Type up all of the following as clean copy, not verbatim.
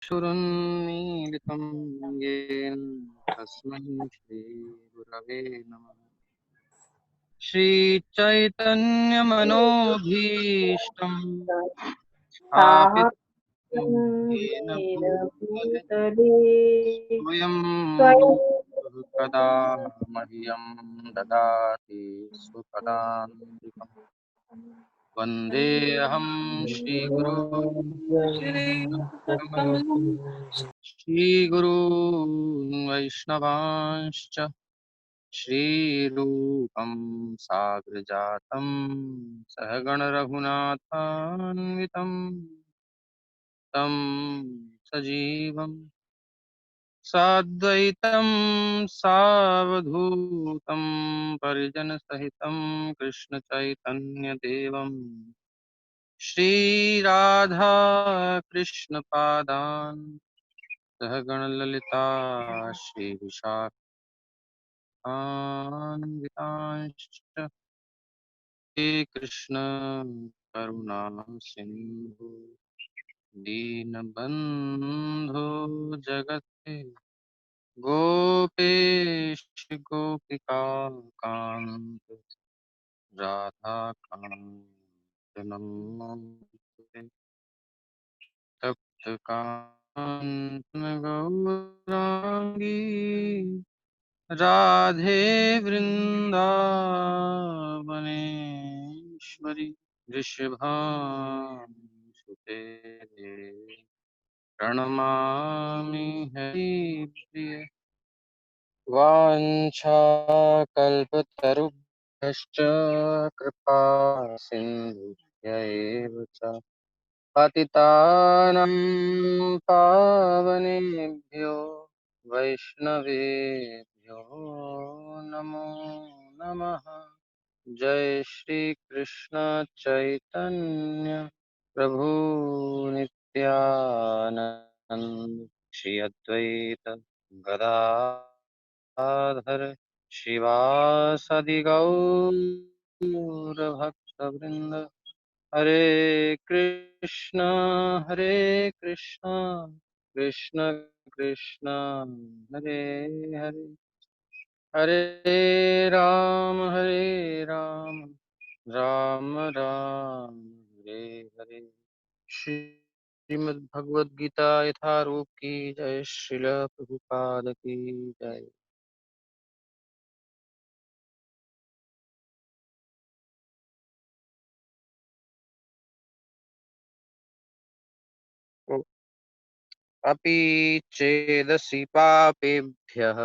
चक्षुरुन्मीलितं येन तस्मै श्रीगुरवे नमः। श्रीचैतन्यमनोभीष्टं स्थापितं येन भूतले स्वयं रूपः कदा मह्यं ददाति सुपदान्तिकम्। वन्देऽहं श्रीगुरो श्रीगुरून् वैष्णवांश्च श्रीरूपं साग्रजातं सहगणरघुनाथान्वितं तं सजीवं साद्वैतं सावधूतं परिजनसहितं कृष्णचैतन्यदेवं श्रीराधा कृष्णपादान् सहगणललिता श्रीविशाखान्वितांश्च हे कृष्ण करुणा सिन्धु दीनबन्धो जगत्ते गोपेश गोपिकान्त राधाकान्त नमोस्तुते। तप्तकान्तन गौराङ्गी राधे वृन्दावनेश्वरि वृषभानुसुते प्रणमामि हरिप्रिय। वाञ्छाकल्पतरुभ्यश्च कृपा सिन्धुभ्य एव च पतितानां पावनेभ्यो वैष्णवेभ्यो नमो नमः। जय श्री कृष्ण चैतन्य प्रभु नित्यानंद श्री अद्वैत गदाधर शिवासदि गौर भक्तवृंद। हरे कृष्ण कृष्ण कृष्ण हरे हरे हरे राम राम राम हरे हरे। श्रीमद् भगवद गीता यथारूप की जय। श्रील प्रभुपाद की जय। अपि चेदसि पापेभ्यः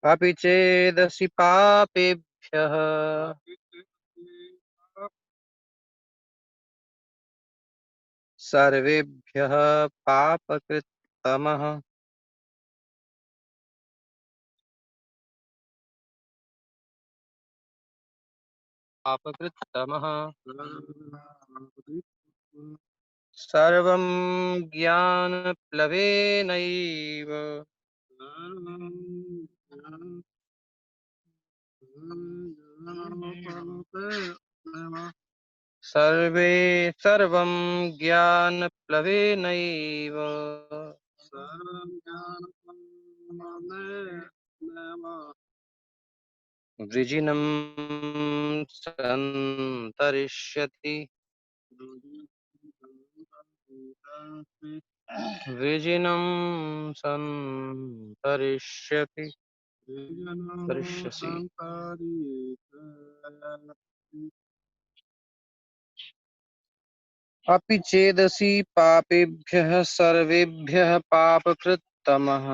अपि चेदसि पापेभ्यः सर्वेभ्यः पापकृत्तमः पापकृत्तमः सर्वं ज्ञानप्लवेनैव सर्वे सर्वं ज्ञानप्लवेनैव वृजिनं सन्तरिष्यति वृजिनं सन्तरिष्यति तरिष्यसि। अपि चेदसि पापेभ्यः सर्वेभ्यः पापकृत्तमः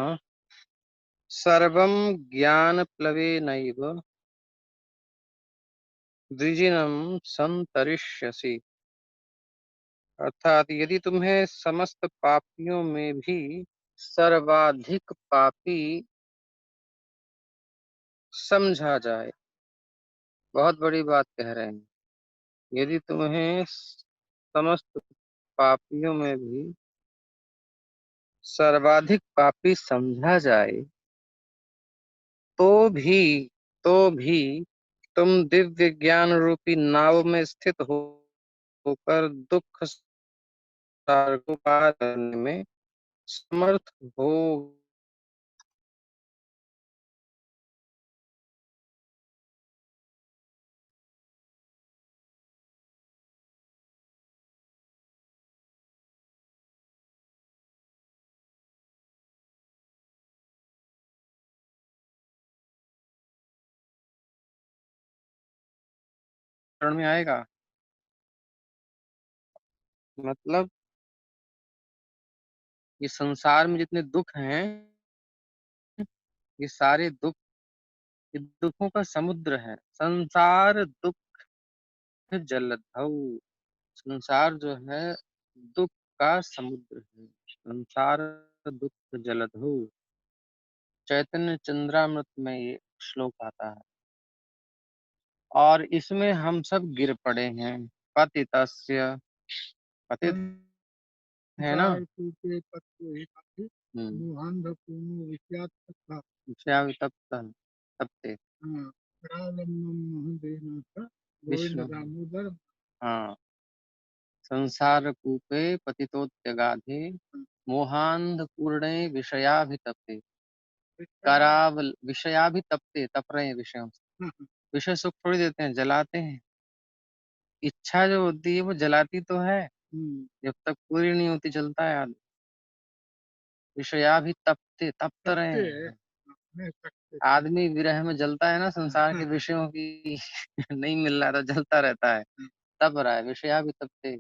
सर्वं ज्ञानप्लवेनैव द्विजिनं संतरिष्यसि। अर्थात यदि तुम्हें समस्त पापियों में भी सर्वाधिक पापी समझा जाए, बहुत बड़ी बात कह रहे हैं, यदि तुम्हें समस्त पापियों में भी सर्वाधिक पापी समझा जाए तो भी तो भी तुम दिव्य ज्ञान रूपी नाव में स्थित हो होकर दुख सार को पार करने में समर्थ हो। में आएगा मतलब ये संसार में जितने दुख हैं, ये सारे दुख, ये दुखों का समुद्र है। संसार दुख जलधौ, संसार जो है दुख का समुद्र है। संसार दुख जलधौ, चैतन्य चंद्रामृत में ये श्लोक आता है। और इसमें हम सब गिर पड़े हैं। पतितस्य, पतित है ना। विषयावितप्त तप्ते विष्णु, हाँ, संसार कूपे पतितोत्यगाधे मोहांध विषयाभितप्ते करावल, विषयाभितप्ते, तप रहे हैं विषयों से। विषय सुख थोड़ी देते हैं, जलाते हैं। इच्छा जो होती है वो जलाती तो है, जब तक पूरी नहीं होती जलता है आदमी। विषयाभितप्ते, तप्त रहे हैं। आदमी विरह में जलता है ना, संसार के विषयों की नहीं मिल रहा तो जलता रहता है, तप रहा है। विषयाभितप्ते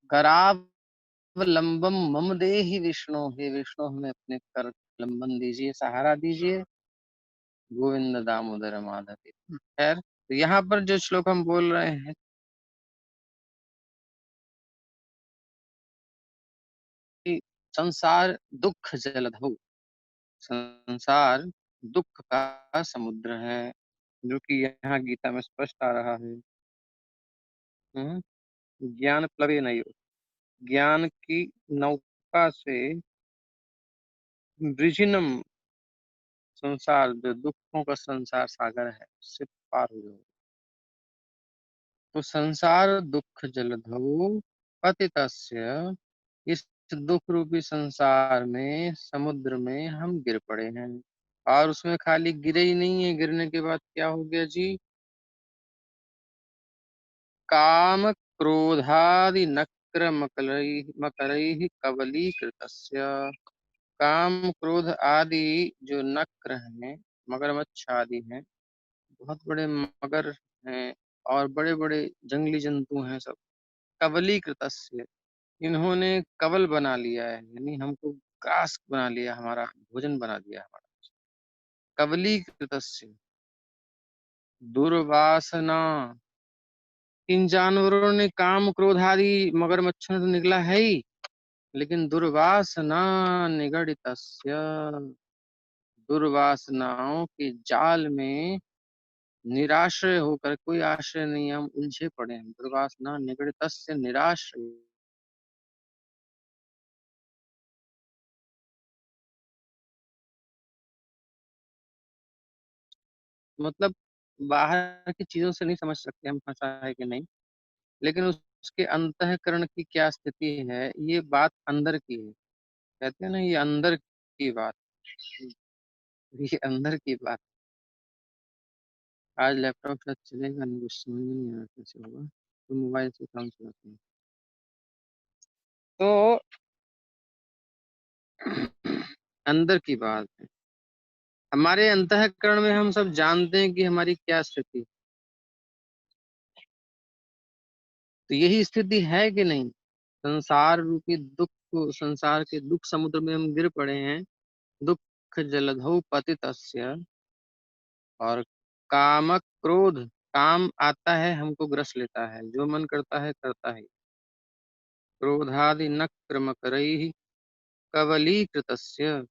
करावलंबम मम देहि विष्णु, हे विष्णु हमें अपने कर लंबन दीजिए, सहारा दीजिए। गोविंद दामोदर माधव। खैर, तो यहाँ पर जो श्लोक हम बोल रहे हैं कि संसार दुख जलधौ, संसार दुख का समुद्र है, जो कि यहाँ गीता में स्पष्ट आ रहा है। हम्म, ज्ञान प्लवे नहीं, ज्ञान की नौका से वृजिनम, संसार जो दुखों का संसार सागर है उससे पार हो जाओ। तो संसार दुख जलधौ पतितस्य, इस दुख रूपी संसार में, समुद्र में हम गिर पड़े हैं। और उसमें खाली गिरे ही नहीं है, गिरने के बाद क्या हो गया जी? काम क्रोधादि नक्र मकरैः कबलीकृतस्य, काम क्रोध आदि जो नक्र हैं, मगरमच्छ आदि हैं, बहुत बड़े मगर हैं और बड़े बड़े जंगली जंतु हैं सब। कबलीकृतस्य, इन्होंने कवल बना लिया है, यानी हमको ग्रास बना लिया, हमारा भोजन बना दिया हमारा। कबलीकृतस्य दुर्वासना, इन जानवरों ने काम क्रोध आदि मगरमच्छों से तो निकला है ही, लेकिन दुर्वासना निगडितस्य, दुर्वासनाओं के जाल में निराश्रय होकर, कोई आश्रय नहीं है, हम उलझे पड़े हैं। दुर्वासना निगडितस्य, निराश्रय, मतलब बाहर की चीजों से नहीं समझ सकते हम फंसा है कि नहीं, लेकिन उसके अंतःकरण की क्या स्थिति है, ये बात अंदर की है। कहते हैं ना, ये अंदर की बात, ये अंदर की बात। आज लैपटॉप शायद चलेगा नहीं, कुछ समझ में नहीं आ रहा कैसे होगा, तो मोबाइल से काम चलाते हैं। तो अंदर की बात है, हमारे अंतःकरण में हम सब जानते हैं कि हमारी क्या स्थिति है। तो यही स्थिति है कि नहीं? संसार रूपी दुख संसार के दुख समुद्र में हम गिर पड़े हैं। दुख जलधौ पतितस्य, और काम क्रोध, काम आता है हमको ग्रस लेता है, जो मन करता है करता है। क्रोधादि नक्र मकरैः कबलीकृतस्य,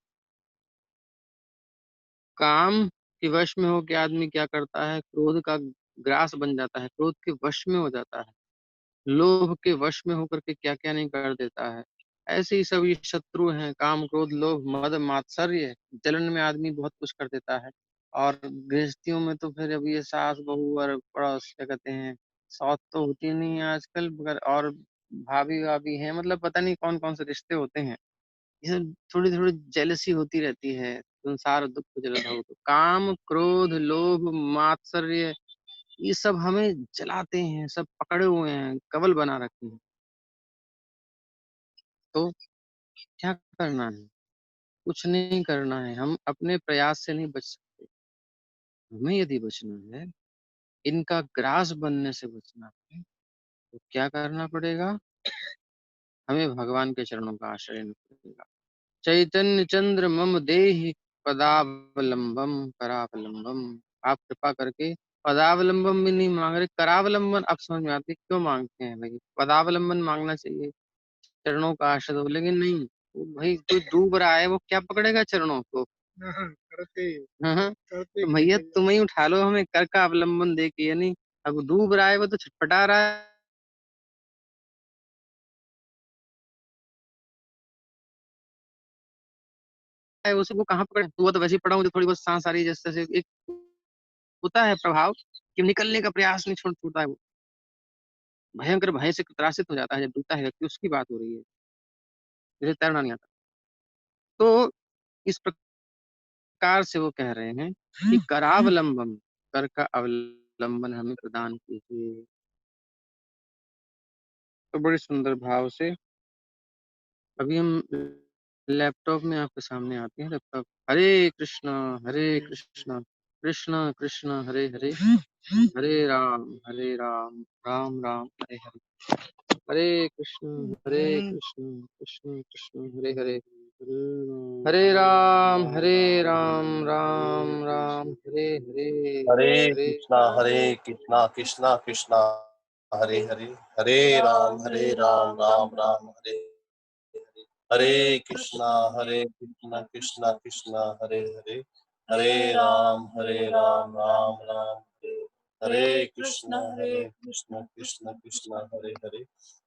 काम के वश में होकर आदमी क्या करता है? क्रोध का ग्रास बन जाता है, क्रोध के वश में हो जाता है, लोभ के वश में होकर के क्या क्या नहीं कर देता है। ऐसे ही सब ये शत्रु हैं, काम क्रोध लोभ मद मात्सर्य, जलन में आदमी बहुत कुछ कर देता है। और गृहस्थियों में तो फिर अब ये सास बहू और पड़ोस क्या कहते हैं, सौत तो होती नहीं है आजकल, मगर और भाभी भाभी हैं, मतलब पता नहीं कौन कौन से रिश्ते होते हैं, ये सब थोड़ी थोड़ी जेलसी होती रहती है। संसार दुख जलत हो, तो काम क्रोध लोभ मात्सर्य ये सब हमें जलाते हैं, सब पकड़े हुए हैं, कवल बना रखे हैं। तो क्या करना है? कुछ नहीं करना है, हम अपने प्रयास से नहीं बच सकते। हमें यदि बचना है, इनका ग्रास बनने से बचना है, तो क्या करना पड़ेगा? हमें भगवान के चरणों का आश्रय लेना पड़ेगा। चैतन्य चंद्र मम देहि पदावलंबम करावलंबम। आप कृपा करके, पदावलंबन भी नहीं मांग रहे, करावलंबन अब समझ में आती क्यों मांगते हैं भाई। पदावलंबन मांगना चाहिए, चरणों का आश्रय दो, लेकिन नहीं। वो भाई जो डूब रहा है वो क्या पकड़ेगा चरणों को? करते हाँ, तो भैया तुम ही उठा लो हमें, कर का अवलंबन दे के, यानी अब डूब रहा है वो तो छटपटा रहा है, उसी को कहाँ पकड़े? तू तो वैसे ही पड़ा हूँ, तो थोड़ी बहुत सांस आ रही है, जैसे जैसे एक होता है प्रभाव कि निकलने का प्रयास नहीं छोड़ छूटता है, वो भयंकर भय से त्रासित हो जाता है जब डूबता है व्यक्ति, उसकी बात हो रही है, जैसे तैरना नहीं आता। तो इस प्रकार से वो कह रहे हैं कि करावलंबम, कर का अवलंबन हमें प्रदान कीजिए। तो बड़े सुंदर भाव से अभी हम लैपटॉप में आपके सामने आते हैं, तब तक हरे कृष्णा कृष्णा कृष्णा हरे हरे, हरे राम राम राम हरे हरे, हरे कृष्ण कृष्ण कृष्ण हरे हरे, हरे राम राम राम हरे हरे, हरे हरे कृष्णा कृष्णा कृष्णा हरे हरे, हरे राम राम राम हरे हरे, हरे कृष्णा कृष्णा कृष्णा हरे हरे, हरे राम राम राम हरे, हरे कृष्णा कृष्णा कृष्णा हरे हरे,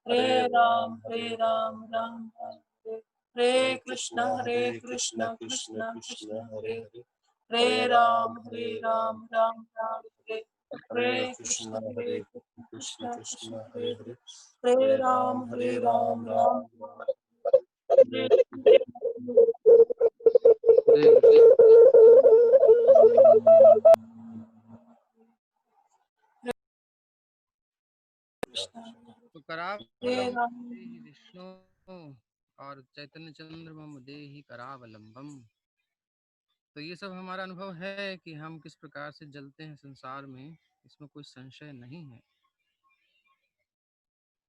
हरे राम राम राम हरे, हरे कृष्णा कृष्णा कृष्णा हरे हरे, हरे राम राम राम हरे, हरे कृष्णा कृष्ण कृष्ण हरे हरे, हरे राम राम राम हरे, हरे तो करावलंबम देहि विष्णु और चैतन्य चंद्र मम देहि करावलंबम। तो ये सब हमारा अनुभव है कि हम किस प्रकार से जलते हैं संसार में, इसमें कोई संशय नहीं है,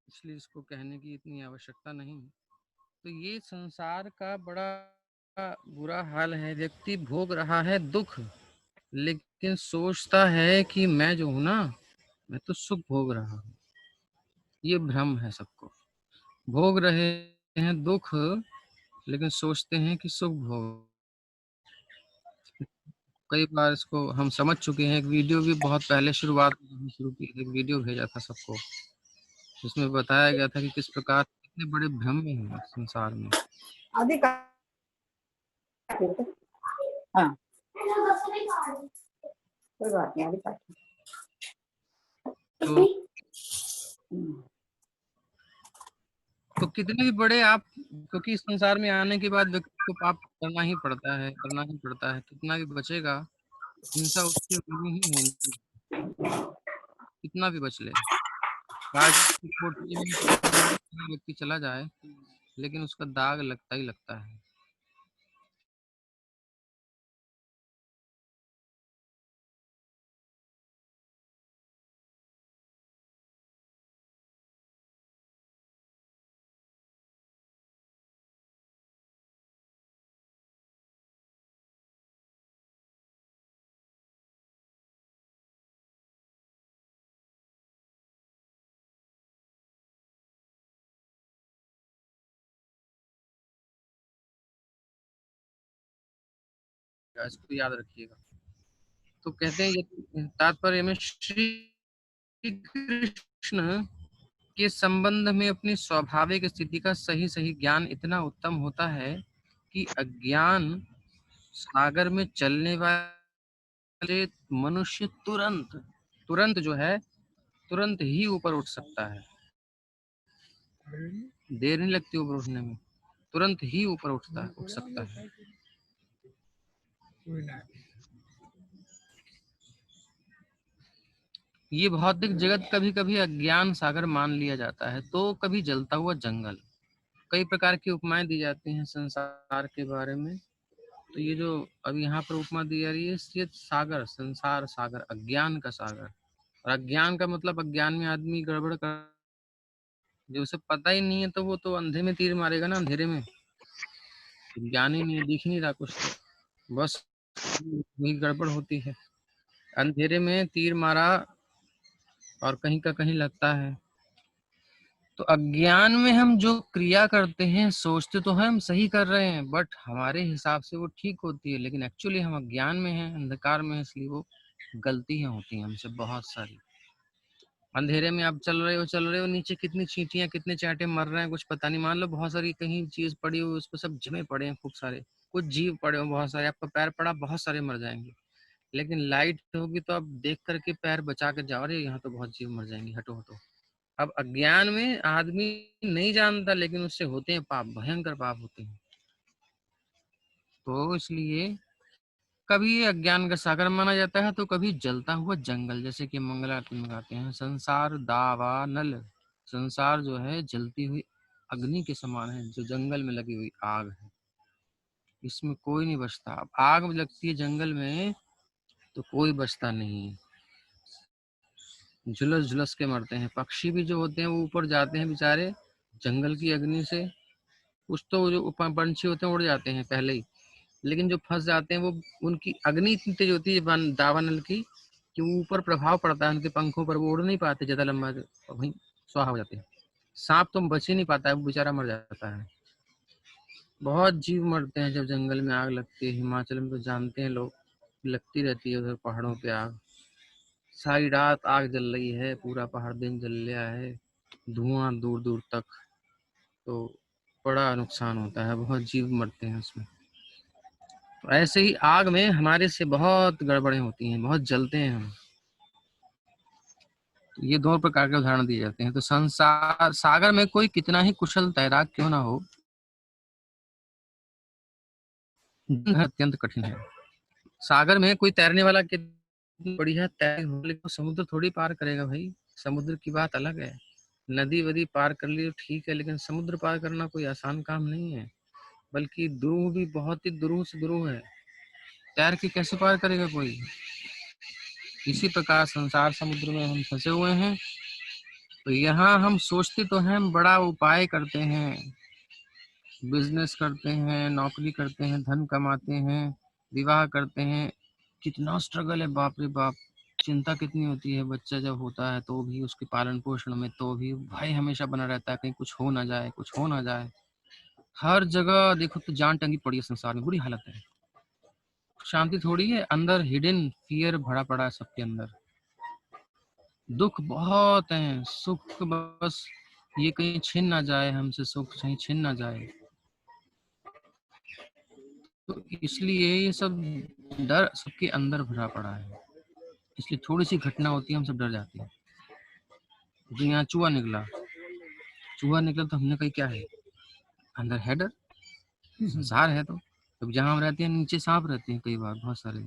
इसलिए इसको कहने की इतनी आवश्यकता नहीं। तो ये संसार का बड़ा बुरा हाल है, व्यक्ति भोग रहा है दुख, लेकिन सोचता है कि मैं जो हूं ना, मैं तो सुख भोग रहा हूँ। ये भ्रम है सबको, भोग रहे हैं दुख, लेकिन सोचते हैं कि सुख भोग। कई बार इसको हम समझ चुके हैं, एक वीडियो भी बहुत पहले शुरुआत में जब हम शुरू की थी, एक वीडियो भेजा था सबको, जिसमें बताया गया था कि किस प्रकार कितने बड़े भ्रम में हैं संसार में। आधी हाँ कोई बात नहीं, आधी काट। तो तो कितने भी बड़े आप, क्योंकि इस संसार में आने के बाद व्यक्ति को पाप करना ही पड़ता है, करना ही पड़ता है, कितना भी बचेगा हिंसा उसके होनी ही होनी, कितना भी बच ले। काट की पोटली में कितना व्यक्ति चला जाए, लेकिन उसका दाग लगता ही लगता है। इसको याद रखिएगा। तो कहते हैं ये तात्पर्य में श्री कृष्ण के संबंध में अपनी स्वाभाविक स्थिति का सही सही ज्ञान इतना उत्तम होता है कि अज्ञान सागर में चलने वाले मनुष्य तुरंत तुरंत जो है तुरंत ही ऊपर उठ सकता है, देर नहीं लगती ऊपर उठने में, तुरंत ही ऊपर उठ सकता है। ये भौतिक जगत कभी कभी अज्ञान सागर मान लिया जाता है, तो कभी जलता हुआ जंगल। कई प्रकार की उपमाएं दी जाती हैं संसार के बारे में। तो ये जो अब यहाँ पर उपमा दी जा रही है, ये सागर, संसार सागर, अज्ञान का सागर। और अज्ञान का मतलब अज्ञान में आदमी गड़बड़ कर, जो उसे पता ही नहीं है तो वो तो अंधे में तीर मारेगा ना, अंधेरे में। ज्ञान ही नहीं है, दिख नहीं रहा कुछ, तो बस वही गड़बड़ होती है। अंधेरे में तीर मारा और कहीं का कहीं लगता है। तो अज्ञान में हम जो क्रिया करते हैं, सोचते तो हैं हम सही कर रहे हैं, बट हमारे हिसाब से वो ठीक होती है, लेकिन एक्चुअली हम अज्ञान में हैं, अंधकार में हैं, इसलिए वो गलतियां होती हैं हमसे बहुत सारी। अंधेरे में आप चल रहे हो, नीचे कितनी चींटियां, कितने चांटे मर रहे हैं, कुछ पता नहीं। मान लो बहुत सारी कहीं चीज पड़ी हुई, उस पर सब जमे पड़े हैं खूब सारे, कुछ जीव पड़े हो बहुत सारे, आपका पैर पड़ा, बहुत सारे मर जाएंगे। लेकिन लाइट होगी तो आप देख करके पैर बचा कर जाओ, अरे यहाँ तो बहुत जीव मर जाएंगे, हटो हटो। अब अज्ञान में आदमी नहीं जानता, लेकिन उससे होते हैं पाप, भयंकर पाप होते हैं। तो इसलिए कभी ये अज्ञान का सागर माना जाता है, तो कभी जलता हुआ जंगल, जैसे कि मंगल आरती में गाते हैं, संसार दावानल। संसार जो है जलती हुई अग्नि के समान है, जो जंगल में लगी हुई आग है, इसमें कोई नहीं बचता। अब आग लगती है जंगल में तो कोई बचता नहीं, झुलस झुलस के मरते हैं। पक्षी भी जो होते हैं वो ऊपर जाते हैं बेचारे जंगल की अग्नि से, कुछ तो जो पंछी होते हैं उड़ जाते हैं पहले ही, लेकिन जो फंस जाते हैं वो, उनकी अग्नि इतनी तेज होती है दावानल की, कि वो ऊपर प्रभाव पड़ता है उनके पंखों पर, वो उड़ नहीं पाते ज्यादा लंबा, वहीं स्वाहा हो जाते हैं। सांप तो बच ही नहीं पाता है, वो बेचारा मर जाता है। बहुत जीव मरते हैं जब जंगल में आग लगती है। हिमाचल में तो जानते हैं लोग, लगती रहती है उधर पहाड़ों पे आग, सारी रात आग जल रही है, पूरा पहाड़ दिन जल रहा है, धुआं दूर दूर तक। तो बड़ा नुकसान होता है, बहुत जीव मरते हैं उसमें। तो ऐसे ही आग में हमारे से बहुत गड़बड़ें होती हैं, बहुत जलते हैं हम। तो ये दो प्रकार के उदाहरण दिए जाते हैं। तो संसार सागर में कोई कितना ही कुशल तैराक क्यों ना हो, अत्यंत कठिन है। सागर में कोई तैरने वाला कितना बढ़िया तैर हो, लेकिन समुद्र थोड़ी पार करेगा भाई, समुद्र की बात अलग है। नदी वदी पार कर ली तो ठीक है, लेकिन समुद्र पार करना कोई आसान काम नहीं है, बल्कि दुरूह भी बहुत ही दुरूह से दुरूह है। तैर के कैसे पार करेगा कोई। इसी प्रकार संसार समुद्र में हम फंसे हुए हैं। तो यहाँ हम सोचते तो हैं, बड़ा उपाय करते हैं, बिजनेस करते हैं, नौकरी करते हैं, धन कमाते हैं, विवाह करते हैं, कितना स्ट्रगल है, बाप रे बाप। चिंता कितनी होती है, बच्चा जब होता है तो भी उसके पालन पोषण में तो भी भय हमेशा बना रहता है, कहीं कुछ हो ना जाए, कुछ हो ना जाए। हर जगह देखो तो जान टंगी पड़ी है संसार में, बुरी हालत है, शांति थोड़ी है, अंदर हिडन फियर भरा पड़ा है सबके अंदर। दुख बहुत हैं, सुख बस ये कहीं छिन ना जाए हमसे, सुख कहीं छिन ना जाए। तो इसलिए ये सब डर सबके अंदर भरा पड़ा है, इसलिए थोड़ी सी घटना होती है हम सब डर जाते हैं। जो यहाँ चूहा निकला तो हमने कही क्या है, अंदर है डर, संसार है। तो जहाँ हम रहते हैं नीचे सांप रहते हैं, कई बार बहुत सारे।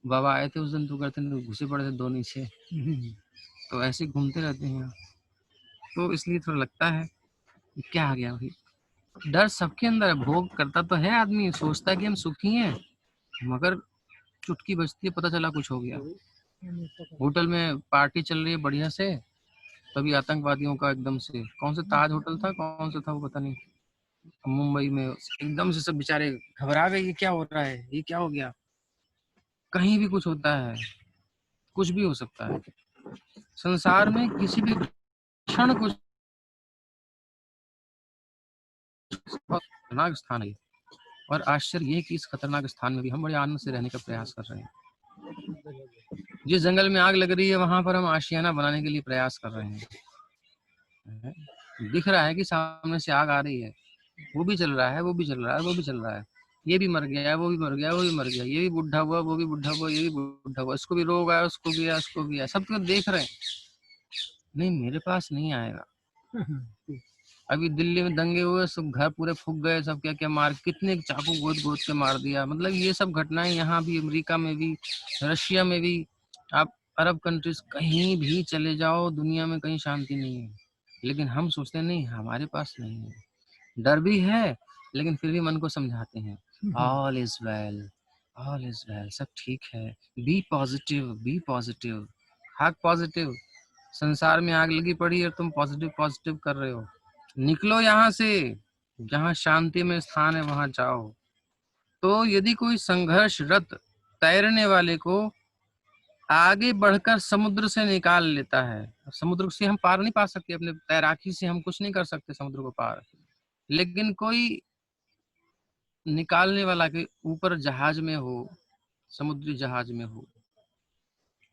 बाबा आए थे उस दिन तो करते हैं, घुसे पड़े थे दो नीचे। तो ऐसे घूमते रहते हैं यहाँ। तो इसलिए थोड़ा लगता है क्या आ गया भाई, डर सबके अंदर है। भोग करता तो है आदमी, सोचता है कि हम सुखी हैं, मगर चुटकी बजती है पता चला कुछ हो गया। होटल में पार्टी चल रही है बढ़िया से, तभी आतंकवादियों का एकदम से, कौन सा ताज होटल था, कौन सा था वो पता नहीं, मुंबई में, एकदम से सब बेचारे घबरा गए, ये क्या हो रहा है, ये क्या हो गया। कहीं भी कुछ होता है, कुछ भी हो सकता है संसार में, किसी भी क्षण कुछ। खतरनाक स्थान है, और आश्चर्य ये कि इस खतरनाक स्थान में भी हम बड़े आनंद से रहने का प्रयास कर रहे हैं। जिस जंगल में आग लग रही है वहां पर हम आशियाना बनाने के लिए प्रयास कर रहे हैं। दिख रहा है कि सामने से आग आ रही है, वो भी चल रहा है, वो भी चल रहा है, वो भी चल रहा है, ये भी मर गया, वो भी मर गया, वो भी मर गया, ये भी बुढ़ा हुआ, वो भी बुढ़ा हुआ, ये भी बुढ़ा हुआ, इसको भी रोग आया, उसको भी आया, उसको भी आया, सब तो देख रहे हैं। नहीं, मेरे पास नहीं आएगा। अभी दिल्ली में दंगे हुए, सब घर पूरे फूक गए, सब क्या क्या मार, कितने चाकू गोद गोद के मार दिया। मतलब ये सब घटनाएं यहाँ भी, अमेरिका में भी, रशिया में भी, आप अरब कंट्रीज कहीं भी चले जाओ, दुनिया में कहीं शांति नहीं है। लेकिन हम सोचते नहीं, हमारे पास नहीं है। डर भी है, लेकिन फिर भी मन को समझाते हैं, all is well, all is well, सब ठीक है, बी पॉजिटिव, बी पॉजिटिव, हाक पॉजिटिव। संसार में आग लगी पड़ी है, तुम पॉजिटिव पॉजिटिव कर रहे हो। निकलो यहाँ से, जहाँ शांति में स्थान है वहां जाओ। तो यदि कोई संघर्षरत तैरने वाले को आगे बढ़कर समुद्र से निकाल लेता है, समुद्र से हम पार नहीं पा सकते, अपने तैराकी से हम कुछ नहीं कर सकते समुद्र को पार, लेकिन कोई निकालने वाला के ऊपर जहाज में हो, समुद्री जहाज में हो,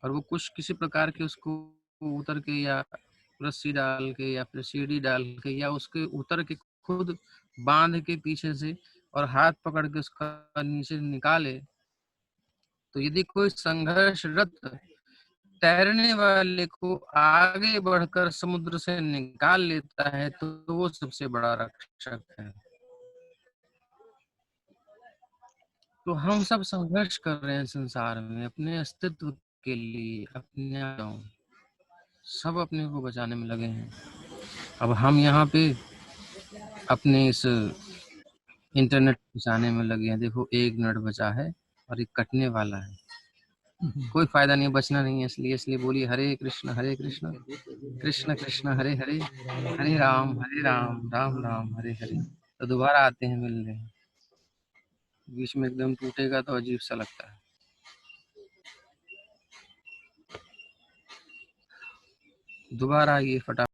और वो कुछ किसी प्रकार के उसको उतर के या रस्सी डाल के या फिर सीढ़ी डाल के या उसके उतर के खुद बांध के पीछे से और हाथ पकड़ के उसका नीचे निकाले, तो यदि कोई संघर्षरत तैरने वाले को आगे बढ़कर समुद्र से निकाल लेता है तो वो सबसे बड़ा रक्षक है। तो हम सब संघर्ष कर रहे हैं संसार में अपने अस्तित्व के लिए, अपने सब अपने को बचाने में लगे हैं। अब हम यहाँ पे अपने इस इंटरनेट बचाने में लगे हैं। देखो 1 मिनट बचा है और ये कटने वाला है, कोई फायदा नहीं, बचना नहीं है। इसलिए बोलिए हरे कृष्ण कृष्ण कृष्ण हरे हरे, हरे राम राम राम हरे हरे। तो दोबारा आते हैं मिलने, बीच में एकदम टूटेगा तो अजीब सा लगता है। दोबारा आइए फटाफट।